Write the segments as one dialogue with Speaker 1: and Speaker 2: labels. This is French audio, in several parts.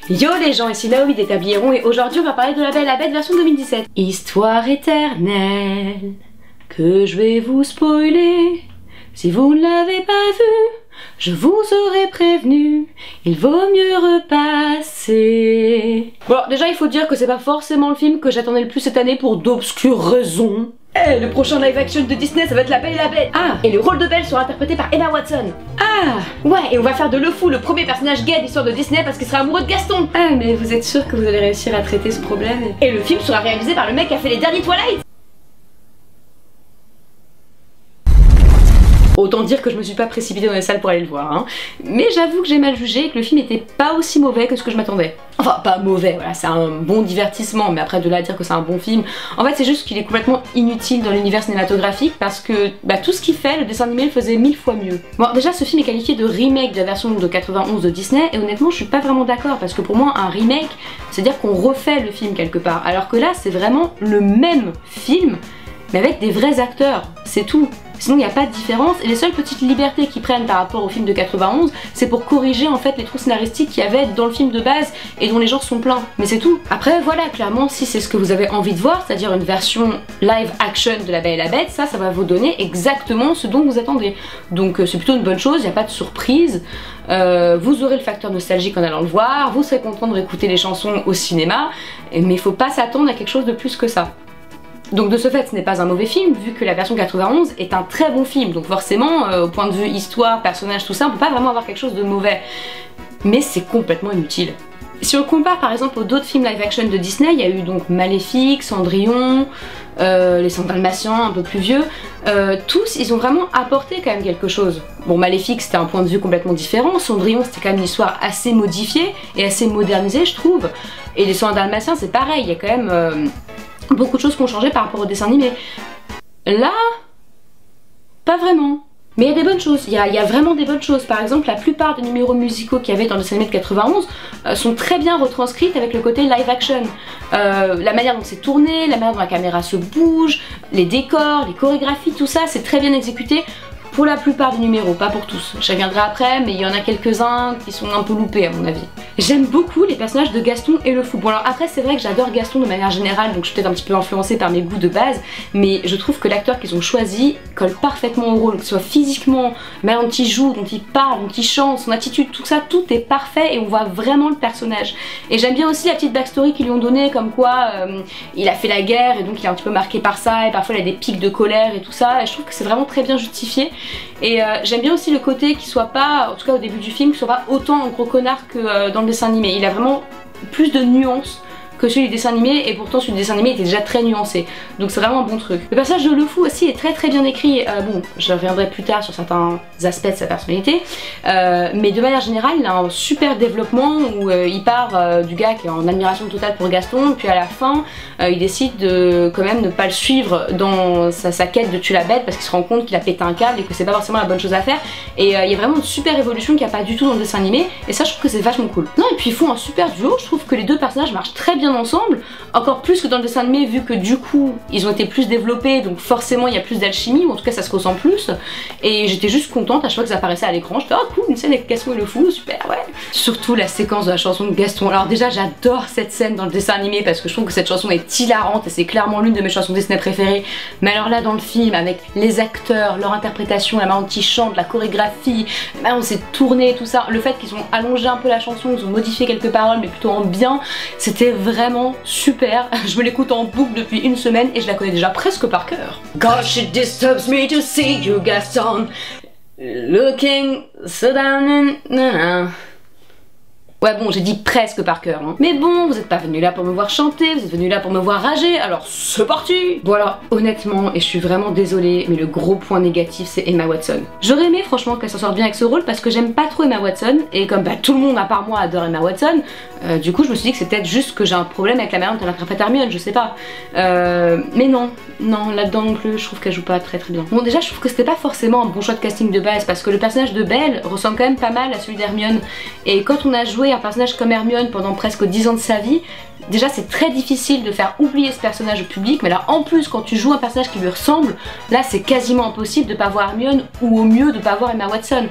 Speaker 1: Yo les gens, ici Naomi des Tabliérons et aujourd'hui on va parler de La Belle et la Bête version 2017. Histoire éternelle que je vais vous spoiler. Si vous ne l'avez pas vu, je vous aurais prévenu, il vaut mieux repasser. Bon alors, déjà il faut dire que c'est pas forcément le film que j'attendais le plus cette année pour d'obscures raisons. Eh, le prochain live action de Disney ça va être La Belle et la Bête. Ah, et le rôle de Belle sera interprété par Emma Watson. Ah, ouais, et on va faire de Le Fou le premier personnage gay de l'histoire de Disney parce qu'il sera amoureux de Gaston. Ah, mais vous êtes sûr que vous allez réussir à traiter ce problème? Et le film sera réalisé par le mec qui a fait les derniers Twilight. Autant dire que je me suis pas précipitée dans les salles pour aller le voir, hein. Mais j'avoue que j'ai mal jugé et que le film était pas aussi mauvais que ce que je m'attendais. Enfin, pas mauvais, voilà, c'est un bon divertissement, mais après de là à dire que c'est un bon film, en fait c'est juste qu'il est complètement inutile dans l'univers cinématographique parce que tout ce qu'il fait, le dessin animé le faisait 1000 fois mieux. Bon, déjà ce film est qualifié de remake de la version de 91 de Disney et honnêtement je suis pas vraiment d'accord parce que pour moi un remake, c'est-à-dire qu'on refait le film quelque part, alors que là c'est vraiment le même film mais avec des vrais acteurs, c'est tout. Sinon il n'y a pas de différence et les seules petites libertés qu'ils prennent par rapport au film de 91 c'est pour corriger en fait les trous scénaristiques qu'il y avait dans le film de base et dont les gens sont pleins, mais c'est tout. Après voilà, clairement si c'est ce que vous avez envie de voir, c'est-à-dire une version live action de La Belle et la Bête, ça va vous donner exactement ce dont vous attendez. Donc c'est plutôt une bonne chose, il n'y a pas de surprise. Vous aurez le facteur nostalgique en allant le voir, vous serez content de réécouter les chansons au cinéma, mais il faut pas s'attendre à quelque chose de plus que ça. Donc de ce fait ce n'est pas un mauvais film vu que la version 91 est un très bon film, donc forcément au point de vue histoire, personnage, tout ça on peut pas vraiment avoir quelque chose de mauvais, mais c'est complètement inutile. Si on compare par exemple aux d'autres films live action de Disney, il y a eu donc Maléfique, Cendrillon, les 100 Dalmatiens un peu plus vieux, tous ils ont vraiment apporté quand même quelque chose. Bon, Maléfique c'était un point de vue complètement différent, Cendrillon c'était quand même une histoire assez modifiée et assez modernisée je trouve, et les 100 Dalmatiens c'est pareil, il y a quand même beaucoup de choses qui ont changé par rapport au dessin animé. Là, pas vraiment. Mais il y a des bonnes choses, il y a vraiment des bonnes choses. Par exemple, la plupart des numéros musicaux qu'il y avait dans le dessin animé de 91 sont très bien retranscrites avec le côté live action. La manière dont c'est tourné, la manière dont la caméra se bouge, les décors, les chorégraphies, tout ça, c'est très bien exécuté. Pour la plupart des numéros, pas pour tous. Je reviendrai après, mais il y en a quelques-uns qui sont un peu loupés à mon avis. J'aime beaucoup les personnages de Gaston et Le Fou. Bon alors après c'est vrai que j'adore Gaston de manière générale, donc je suis peut-être un petit peu influencée par mes goûts de base, mais je trouve que l'acteur qu'ils ont choisi colle parfaitement au rôle, que ce soit physiquement, la manière dont il joue, dont il parle, dont il chante, son attitude, tout ça, tout est parfait et on voit vraiment le personnage. Et j'aime bien aussi la petite backstory qu'ils lui ont donnée, comme quoi il a fait la guerre et donc il est un petit peu marqué par ça et parfois il a des pics de colère et tout ça, et je trouve que c'est vraiment très bien justifié. Et j'aime bien aussi le côté qu'il soit pas, en tout cas au début du film, qu'il soit pas autant un gros connard que dans le dessin animé. Il a vraiment plus de nuances que celui du dessin animé, et pourtant celui du dessin animé était déjà très nuancé, donc c'est vraiment un bon truc. Le personnage de Le Fou aussi est très très bien écrit, bon je reviendrai plus tard sur certains aspects de sa personnalité, mais de manière générale il a un super développement où il part du gars qui est en admiration totale pour Gaston, puis à la fin il décide de quand même ne pas le suivre dans sa quête de tuer la bête parce qu'il se rend compte qu'il a pété un câble et que c'est pas forcément la bonne chose à faire, et il y a vraiment une super évolution qu'il n'y a pas du tout dans le dessin animé, et ça je trouve que c'est vachement cool. Non, et puis ils font un super duo, je trouve que les deux personnages marchent très bien ensemble, encore plus que dans le dessin animé vu que du coup ils ont été plus développés, donc forcément il y a plus d'alchimie, ou en tout cas ça se ressent plus, et j'étais juste contente à chaque fois que ça apparaissait à l'écran, je fais oh cool, une scène avec Gaston et Le Fou, super, ouais. Surtout la séquence de la chanson de Gaston, alors déjà j'adore cette scène dans le dessin animé parce que je trouve que cette chanson est hilarante et c'est clairement l'une de mes chansons Disney préférées, mais alors là dans le film avec les acteurs, leur interprétation, la manière dont ils chantent, la chorégraphie, la manière dont c'est tourné, tout ça, le fait qu'ils ont allongé un peu la chanson, ils ont modifié quelques paroles mais plutôt en bien, c'était vraiment super. Je me l'écoute en boucle depuis une semaine et je la connais déjà presque par cœur. Gosh, it disturbs me to see you, Gaston, looking so down and... Ouais bon, j'ai dit presque par cœur, hein. Mais bon, vous êtes pas venu là pour me voir chanter, vous êtes venu là pour me voir rager, alors c'est parti. Bon alors, honnêtement, et je suis vraiment désolée, mais le gros point négatif c'est Emma Watson. J'aurais aimé franchement qu'elle s'en sorte bien avec ce rôle parce que j'aime pas trop Emma Watson, et comme tout le monde à part moi adore Emma Watson, du coup je me suis dit que c'est peut-être juste que j'ai un problème avec la manière dont elle interprète Hermione, je sais pas. Mais non, là-dedans non plus, je trouve qu'elle joue pas très bien. Bon déjà je trouve que c'était pas forcément un bon choix de casting de base parce que le personnage de Belle ressemble quand même pas mal à celui d'Hermione, et quand on a joué un personnage comme Hermione pendant presque 10 ans de sa vie, déjà c'est très difficile de faire oublier ce personnage au public, mais là en plus quand tu joues un personnage qui lui ressemble, là c'est quasiment impossible de pas voir Hermione ou au mieux de pas voir Emma Watson.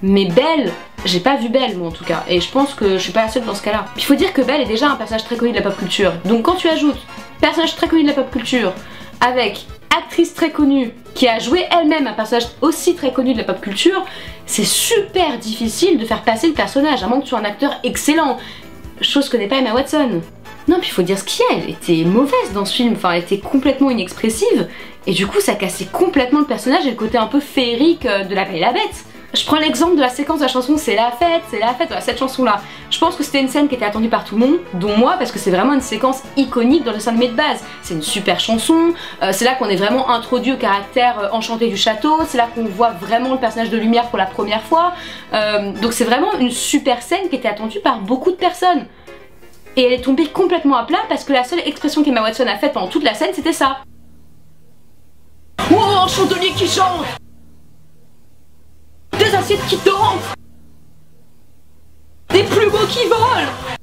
Speaker 1: Mais Belle, J'ai pas vu Belle moi en tout cas, et je pense que je suis pas la seule dans ce cas-là. Il faut dire que Belle est déjà un personnage très connu de la pop culture, donc quand tu ajoutes personnage très connu de la pop culture avec actrice très connue qui a joué elle-même un personnage aussi très connu de la pop culture, c'est super difficile de faire passer le personnage, à moins que tu sois un acteur excellent, chose que n'est pas Emma Watson. Non, puis il faut dire ce qu'il y a, elle était mauvaise dans ce film, enfin elle était complètement inexpressive, et du coup ça cassait complètement le personnage et le côté un peu féerique de La Belle et la Bête. Je prends l'exemple de la séquence de la chanson C'est la fête, voilà, cette chanson là. Je pense que c'était une scène qui était attendue par tout le monde, dont moi, parce que c'est vraiment une séquence iconique dans le dessin animé de base. C'est une super chanson, c'est là qu'on est vraiment introduit au caractère enchanté du château, c'est là qu'on voit vraiment le personnage de Lumière pour la première fois. Donc c'est vraiment une super scène qui était attendue par beaucoup de personnes. Et elle est tombée complètement à plat parce que la seule expression qu'Emma Watson a faite pendant toute la scène, c'était ça. Oh, un chansonnier qui chante! Des assiettes qui dansent! Des plumeaux qui volent!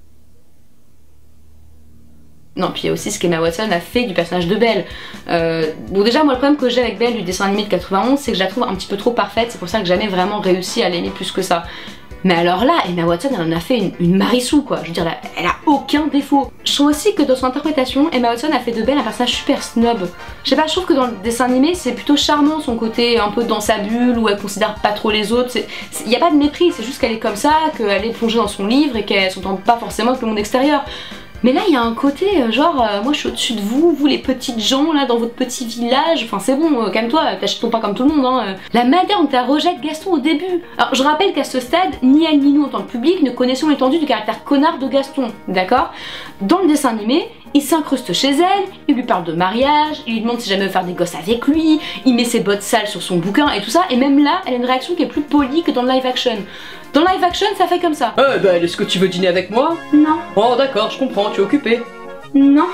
Speaker 1: Non, puis il y a aussi ce qu'Emma Watson a fait du personnage de Belle. Bon déjà, moi le problème que j'ai avec Belle du dessin animé de 91, c'est que je la trouve un petit peu trop parfaite, c'est pour ça que j'ai jamais vraiment réussi à l'aimer plus que ça. Mais alors là, Emma Watson, elle en a fait une Marissou quoi, je veux dire, elle a aucun défaut. Je trouve aussi que dans son interprétation, Emma Watson a fait de Belle un personnage super snob. Je sais pas, je trouve que dans le dessin animé, c'est plutôt charmant son côté un peu dans sa bulle, où elle considère pas trop les autres. Il y a pas de mépris, c'est juste qu'elle est comme ça, qu'elle est plongée dans son livre et qu'elle s'entend pas forcément avec le monde extérieur. Mais là il y a un côté genre moi je suis au-dessus de vous, vous les petites gens là dans votre petit village, enfin c'est bon, calme-toi, t'achètes ton pain comme tout le monde hein. La manière dont t'as rejette Gaston au début. Alors je rappelle qu'à ce stade, ni elle ni nous en tant que public ne connaissons l'étendue du caractère connard de Gaston, d'accord? Dans le dessin animé, il s'incruste chez elle, il lui parle de mariage, il lui demande si jamais veut faire des gosses avec lui, il met ses bottes sales sur son bouquin et tout ça, et même là elle a une réaction qui est plus polie que dans le live action. Dans live action, ça fait comme ça.
Speaker 2: Belle, est-ce que tu veux dîner avec moi?
Speaker 1: Non.
Speaker 2: Oh d'accord, je comprends, tu es occupée.
Speaker 1: Non.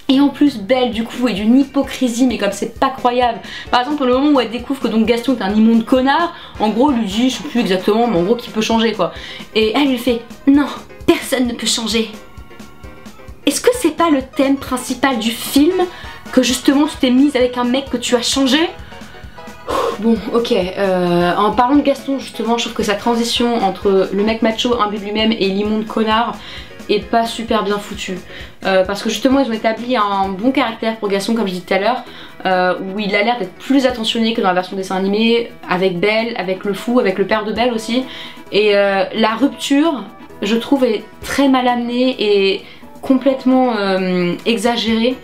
Speaker 1: Et en plus, Belle, du coup, est d'une hypocrisie, mais comme c'est pas croyable. Par exemple, le moment où elle découvre que donc Gaston est un immonde connard, en gros, lui dit, je sais plus exactement, mais en gros, qu'il peut changer, quoi. Et elle lui fait, non, personne ne peut changer. Est-ce que c'est pas le thème principal du film, que justement tu t'es mise avec un mec que tu as changé? Bon, ok, en parlant de Gaston, justement, je trouve que sa transition entre le mec macho imbu de lui-même et l'immonde connard est pas super bien foutue. Parce que justement, ils ont établi un bon caractère pour Gaston, comme je disais tout à l'heure, où il a l'air d'être plus attentionné que dans la version dessin animé, avec Belle, avec le fou, avec le père de Belle aussi. Et la rupture, je trouve, est très mal amenée et complètement exagérée.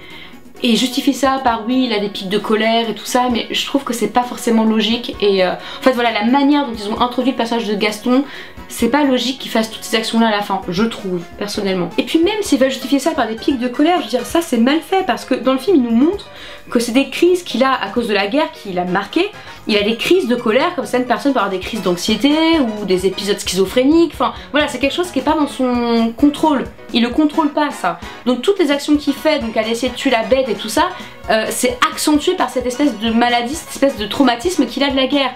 Speaker 1: Et justifie ça par oui, il a des pics de colère et tout ça, mais je trouve que c'est pas forcément logique. Et en fait voilà, la manière dont ils ont introduit le personnage de Gaston, c'est pas logique qu'il fasse toutes ces actions là à la fin, je trouve, personnellement. Et puis même s'il va justifier ça par des pics de colère, je veux dire, ça c'est mal fait, parce que dans le film il nous montre que c'est des crises qu'il a à cause de la guerre qui l'a marqué. Il a des crises de colère, comme certaines personnes peuvent avoir des crises d'anxiété ou des épisodes schizophréniques, enfin voilà, c'est quelque chose qui est pas dans son contrôle, il le contrôle pas ça. Donc toutes les actions qu'il fait, donc à essayer de tuer la bête et tout ça, c'est accentué par cette espèce de maladie, cette espèce de traumatisme qu'il a de la guerre.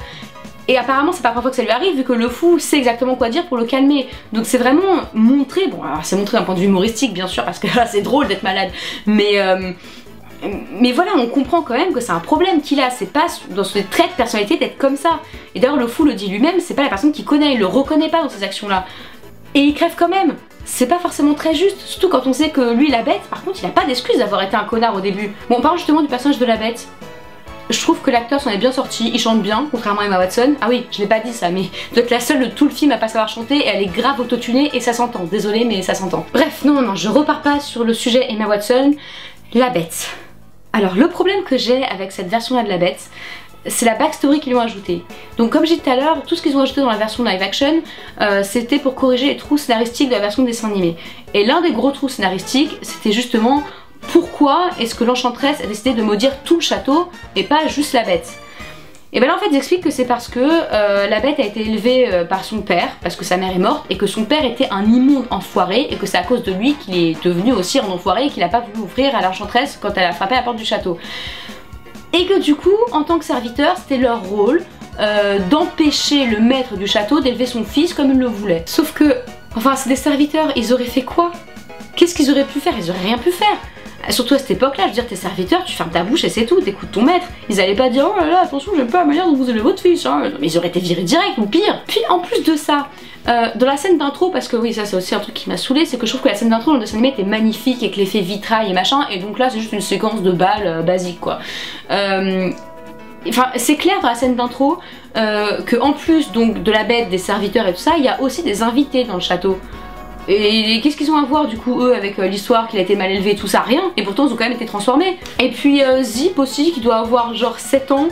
Speaker 1: Et apparemment c'est pas la première fois que ça lui arrive, vu que le fou sait exactement quoi dire pour le calmer. Donc c'est vraiment montré, bon alors c'est montré d'un point de vue humoristique bien sûr, parce que là c'est drôle d'être malade, mais voilà, on comprend quand même que c'est un problème qu'il a, c'est pas dans ses traits de personnalité d'être comme ça. Et d'ailleurs le fou le dit lui-même, c'est pas la personne qu'il connaît, il le reconnaît pas dans ces actions là. Et il crève quand même. C'est pas forcément très juste, surtout quand on sait que lui la bête, par contre il a pas d'excuse d'avoir été un connard au début. Bon, on parle justement du personnage de la bête. Je trouve que l'acteur s'en est bien sorti, il chante bien, contrairement à Emma Watson. Ah oui, je l'ai pas dit ça, mais doit être la seule de tout le film à pas savoir chanter, et elle est grave autotunée et ça s'entend. Désolée, mais ça s'entend. Bref, non, je repars pas sur le sujet Emma Watson. La bête. Alors le problème que j'ai avec cette version là de la bête, c'est la backstory qu'ils ont ajoutée. Donc comme j'ai dit tout à l'heure, tout ce qu'ils ont ajouté dans la version live action, c'était pour corriger les trous scénaristiques de la version dessin animé. Et l'un des gros trous scénaristiques, c'était justement pourquoi est-ce que l'enchanteresse a décidé de maudire tout le château et pas juste la bête. Et bien là en fait ils expliquent que c'est parce que la bête a été élevée par son père, parce que sa mère est morte, et que son père était un immonde enfoiré, et que c'est à cause de lui qu'il est devenu aussi un enfoiré et qu'il n'a pas voulu ouvrir à l'enchanteresse quand elle a frappé à la porte du château. Et que du coup, en tant que serviteur, c'était leur rôle d'empêcher le maître du château d'élever son fils comme il le voulait. Sauf que, enfin c'est des serviteurs, ils auraient fait quoi? Qu'est-ce qu'ils auraient pu faire? Ils auraient rien pu faire. Surtout à cette époque-là, je veux dire, t'es serviteur, tu fermes ta bouche et c'est tout, t'écoutes ton maître. Ils allaient pas dire, oh là là, attention, j'aime pas la manière dont vous élevez votre fils, hein. Mais ils auraient été virés direct, ou pire. Puis en plus de ça, dans la scène d'intro, parce que oui, ça c'est aussi un truc qui m'a saoulé, c'est que je trouve que la scène d'intro dans le dessin animé était magnifique avec l'effet vitrail et machin, et donc là c'est juste une séquence de balles basique quoi. Enfin, c'est clair dans la scène d'intro que en plus donc de la bête, des serviteurs et tout ça, il y a aussi des invités dans le château. Et qu'est-ce qu'ils ont à voir du coup eux avec l'histoire qu'il a été mal élevé et tout ça? Rien. Et pourtant ils ont quand même été transformés. Et puis Zip aussi qui doit avoir genre 7 ans.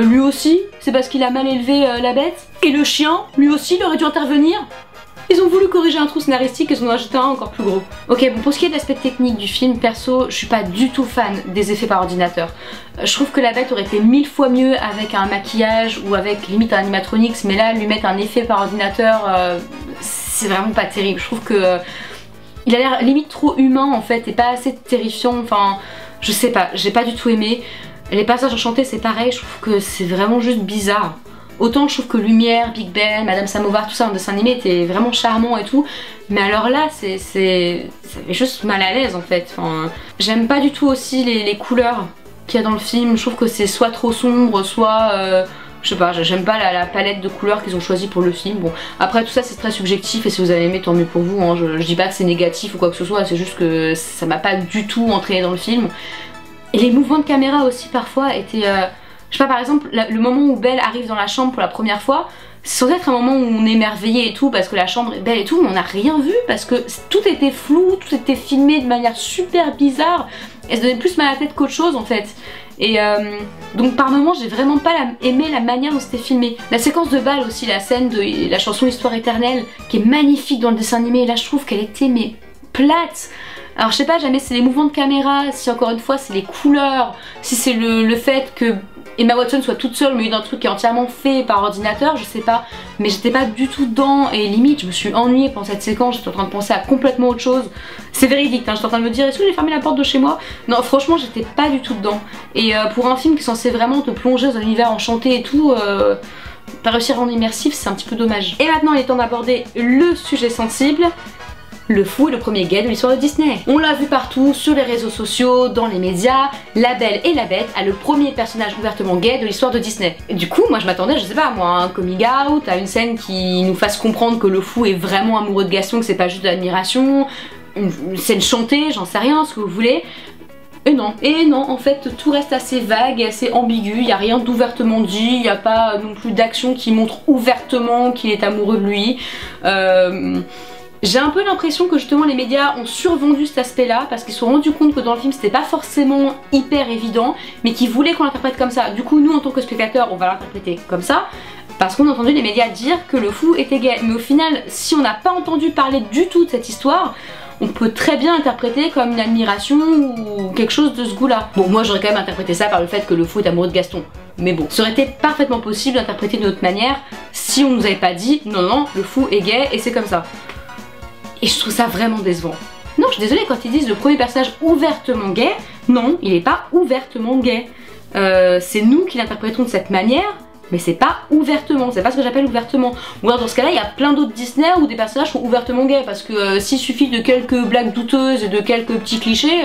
Speaker 1: Lui aussi, c'est parce qu'il a mal élevé la bête. Et le chien, lui aussi, il aurait dû intervenir. Ils ont voulu corriger un trou scénaristique et ils en ont ajouté un encore plus gros. Ok, bon, pour ce qui est de l'aspect technique du film, perso, je suis pas du tout fan des effets par ordinateur. Je trouve que la bête aurait été 1000 fois mieux avec un maquillage ou avec limite un animatronics, mais là, lui mettre un effet par ordinateur, c'est vraiment pas terrible. Je trouve que il a l'air limite trop humain en fait et pas assez terrifiant. Enfin, je sais pas, j'ai pas du tout aimé. Les passages enchantés, c'est pareil, je trouve que c'est vraiment juste bizarre. Autant je trouve que Lumière, Big Ben, Madame Samovar, tout ça en dessin animé était vraiment charmant et tout, mais alors là, ça fait juste mal à l'aise en fait. Enfin, j'aime pas du tout aussi les couleurs qu'il y a dans le film, je trouve que c'est soit trop sombre, soit... je sais pas, j'aime pas la palette de couleurs qu'ils ont choisi pour le film. Bon, après tout ça c'est très subjectif et si vous avez aimé tant mieux pour vous, hein. Je dis pas que c'est négatif ou quoi que ce soit, c'est juste que ça m'a pas du tout entraîné dans le film. Et les mouvements de caméra aussi parfois étaient... je sais pas, par exemple, le moment où Belle arrive dans la chambre pour la première fois, c'est censé être un moment où on est émerveillé et tout parce que la chambre est belle et tout, mais on n'a rien vu parce que tout était flou, tout était filmé de manière super bizarre et ça donnait plus mal à la tête qu'autre chose en fait. Et donc par moments j'ai vraiment pas aimé la manière dont c'était filmé. La séquence de bal aussi, la scène de la chanson Histoire éternelle qui est magnifique dans le dessin animé, et là je trouve qu'elle était mais plate. Alors je sais pas jamais c'est les mouvements de caméra, si encore une fois c'est les couleurs, si c'est le fait que Emma Watson soit toute seule au milieu d'un truc qui est entièrement fait par ordinateur, je sais pas, mais j'étais pas du tout dedans et limite je me suis ennuyée pendant cette séquence, j'étais en train de penser à complètement autre chose. C'est véridique, hein, j'étais en train de me dire est-ce que j'ai fermé la porte de chez moi? Non franchement j'étais pas du tout dedans. Et pour un film qui est censé vraiment te plonger dans un univers enchanté et tout, pas réussir à rendre immersif, c'est un petit peu dommage. Et maintenant il est temps d'aborder le sujet sensible. Le fou est le premier gay de l'histoire de Disney. On l'a vu partout, sur les réseaux sociaux, dans les médias, La Belle et la Bête a le premier personnage ouvertement gay de l'histoire de Disney. Et du coup, moi je m'attendais, je sais pas moi, à un coming out, à une scène qui nous fasse comprendre que le fou est vraiment amoureux de Gaston, que c'est pas juste de l'admiration, une scène chantée, j'en sais rien, ce que vous voulez. Et non, en fait tout reste assez vague et assez ambigu, il n'y a rien d'ouvertement dit, il n'y a pas non plus d'action qui montre ouvertement qu'il est amoureux de lui. J'ai un peu l'impression que justement les médias ont survendu cet aspect là parce qu'ils se sont rendus compte que dans le film c'était pas forcément hyper évident mais qu'ils voulaient qu'on l'interprète comme ça. Du coup nous en tant que spectateurs on va l'interpréter comme ça parce qu'on a entendu les médias dire que le fou était gay. Mais au final si on n'a pas entendu parler du tout de cette histoire, on peut très bien interpréter comme une admiration ou quelque chose de ce goût là. Bon moi j'aurais quand même interprété ça par le fait que le fou est amoureux de Gaston. Mais bon, ça aurait été parfaitement possible d'interpréter d'une autre manière si on nous avait pas dit non le fou est gay et c'est comme ça. Et je trouve ça vraiment décevant. Non, je suis désolée, quand ils disent le premier personnage ouvertement gay, non, il est pas ouvertement gay. C'est nous qui l'interprétons de cette manière, mais c'est pas ouvertement, c'est pas ce que j'appelle ouvertement. Ou alors dans ce cas-là, il y a plein d'autres Disney où des personnages sont ouvertement gays, parce que s'il suffit de quelques blagues douteuses et de quelques petits clichés,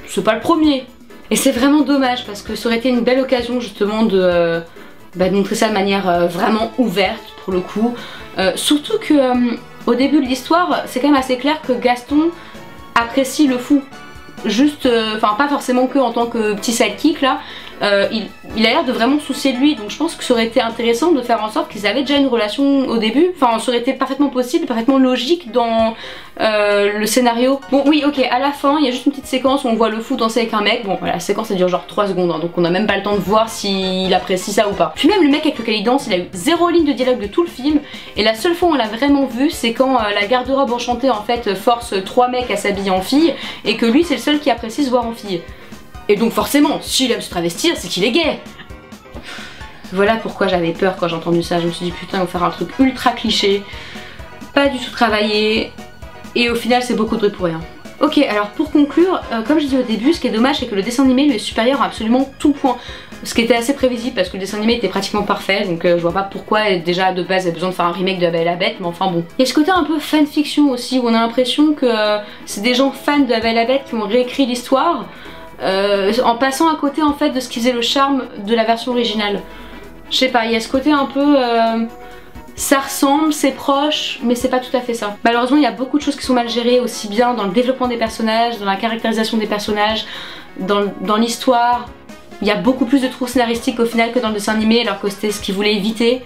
Speaker 1: c'est pas le premier. Et c'est vraiment dommage, parce que ça aurait été une belle occasion justement de montrer ça de manière vraiment ouverte, pour le coup. Surtout que... au début de l'histoire, c'est quand même assez clair que Gaston apprécie le fou. Juste, enfin pas forcément que en tant que petit sidekick là, il a l'air de vraiment se soucier de lui, donc je pense que ça aurait été intéressant de faire en sorte qu'ils avaient déjà une relation au début, enfin ça aurait été parfaitement possible, parfaitement logique dans le scénario. Bon oui ok, à la fin il y a juste une petite séquence où on voit le fou danser avec un mec, bon voilà, la séquence elle dure genre 3 secondes, hein, donc on a même pas le temps de voir s'il apprécie ça ou pas. Puis même le mec avec lequel il danse, il a eu 0 ligne de dialogue de tout le film, et la seule fois où on l'a vraiment vu c'est quand la garde-robe enchantée en fait force 3 mecs à s'habiller en fille, et que lui c'est le seul qui apprécie se voir en fille. Et donc forcément, s'il aime se travestir, c'est qu'il est gay. Voilà pourquoi j'avais peur quand j'ai entendu ça. Je me suis dit putain, ils vont faire un truc ultra cliché, pas du tout travaillé, et au final c'est beaucoup de bruit pour rien. Ok, alors pour conclure, comme je dis au début, ce qui est dommage c'est que le dessin animé lui est supérieur à absolument tout point. Ce qui était assez prévisible parce que le dessin animé était pratiquement parfait, donc je vois pas pourquoi déjà de base il y a besoin de faire un remake de La Belle et la Bête, mais enfin bon. Il y a ce côté un peu fanfiction aussi où on a l'impression que c'est des gens fans de La Belle et la Bête qui ont réécrit l'histoire en passant à côté en fait de ce qui faisait le charme de la version originale. Je sais pas, il y a ce côté un peu... ça ressemble, c'est proche, mais c'est pas tout à fait ça. Malheureusement, il y a beaucoup de choses qui sont mal gérées, aussi bien dans le développement des personnages, dans la caractérisation des personnages, dans l'histoire. Il y a beaucoup plus de trous scénaristiques au final que dans le dessin animé, alors que c'était ce qu'ils voulaient éviter.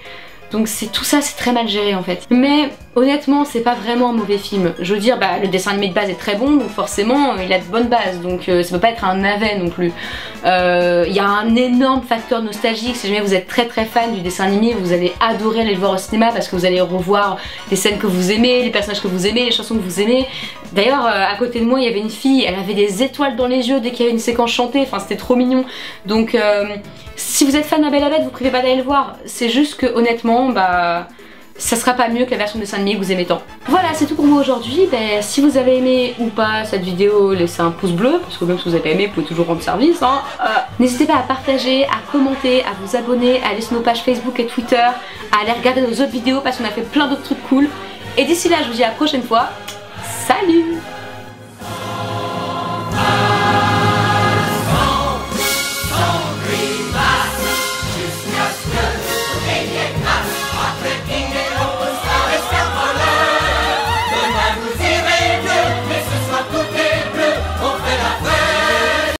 Speaker 1: Donc tout ça c'est très mal géré en fait. Mais honnêtement c'est pas vraiment un mauvais film. Je veux dire le dessin animé de base est très bon donc forcément il a de bonnes bases donc ça peut pas être un navet non plus. Il y a un énorme facteur nostalgique. Si jamais vous êtes très fan du dessin animé vous allez adorer aller le voir au cinéma parce que vous allez revoir les scènes que vous aimez, les personnages que vous aimez, les chansons que vous aimez. D'ailleurs à côté de moi il y avait une fille, elle avait des étoiles dans les yeux dès qu'il y avait une séquence chantée, enfin c'était trop mignon. Donc si vous êtes fan de La Belle et la Bête, vous privez pas d'aller le voir. C'est juste que honnêtement, ça sera pas mieux que la version de dessin animé que vous aimez tant. Voilà, c'est tout pour moi aujourd'hui. Si vous avez aimé ou pas cette vidéo, laissez un pouce bleu, parce que même si vous avez pas aimé, vous pouvez toujours rendre service. Hein. N'hésitez pas à partager, à commenter, à vous abonner, à aller sur nos pages Facebook et Twitter, à aller regarder nos autres vidéos parce qu'on a fait plein d'autres trucs cool. Et d'ici là, je vous dis à la prochaine fois. Salut!